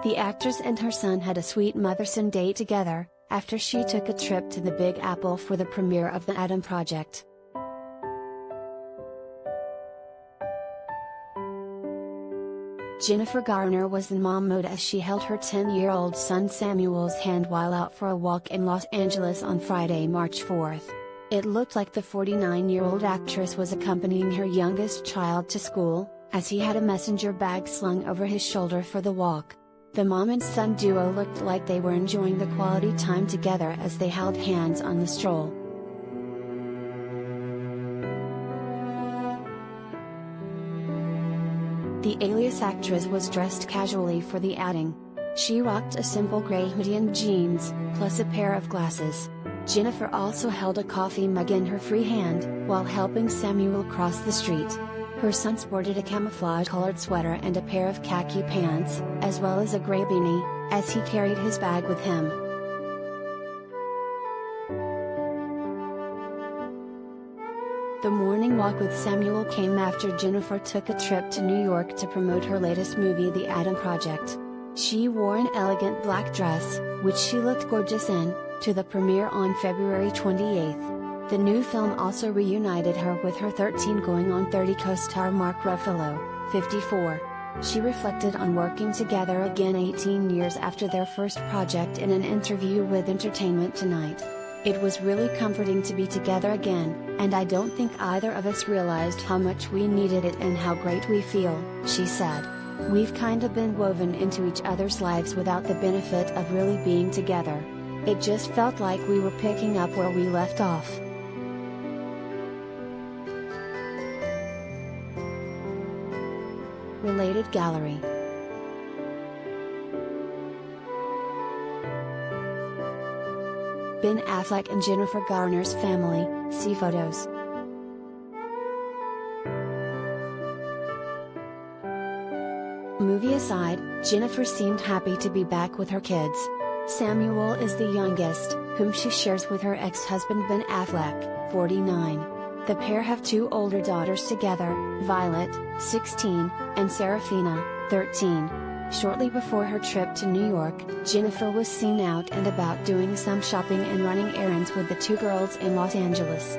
The actress and her son had a sweet mother-son day together, after she took a trip to the Big Apple for the premiere of The Adam Project. Jennifer Garner was in mom mode as she held her 10-year-old son Samuel's hand while out for a walk in Los Angeles on Friday, March 4. It looked like the 49-year-old actress was accompanying her youngest child to school, as he had a messenger bag slung over his shoulder for the walk. The mom and son duo looked like they were enjoying the quality time together as they held hands on the stroll. The Alias actress was dressed casually for the outing. She rocked a simple gray hoodie and jeans, plus a pair of glasses. Jennifer also held a coffee mug in her free hand, while helping Samuel cross the street. Her son sported a camouflage-colored sweater and a pair of khaki pants, as well as a gray beanie, as he carried his bag with him. The morning walk with Samuel came after Jennifer took a trip to New York to promote her latest movie The Adam Project. She wore an elegant black dress, which she looked gorgeous in, to the premiere on February 28. The new film also reunited her with her 13 going on 30 co-star Mark Ruffalo, 54. She reflected on working together again 18 years after their first project in an interview with Entertainment Tonight. "It was really comforting to be together again, and I don't think either of us realized how much we needed it and how great we feel," she said. "We've kind of been woven into each other's lives without the benefit of really being together. It just felt like we were picking up where we left off." Related gallery. Ben Affleck and Jennifer Garner's family, see photos. Movie aside, Jennifer seemed happy to be back with her kids. Samuel is the youngest, whom she shares with her ex-husband Ben Affleck, 49. The pair have two older daughters together, Violet, 16, and Serafina, 13. Shortly before her trip to New York, Jennifer was seen out and about doing some shopping and running errands with the two girls in Los Angeles.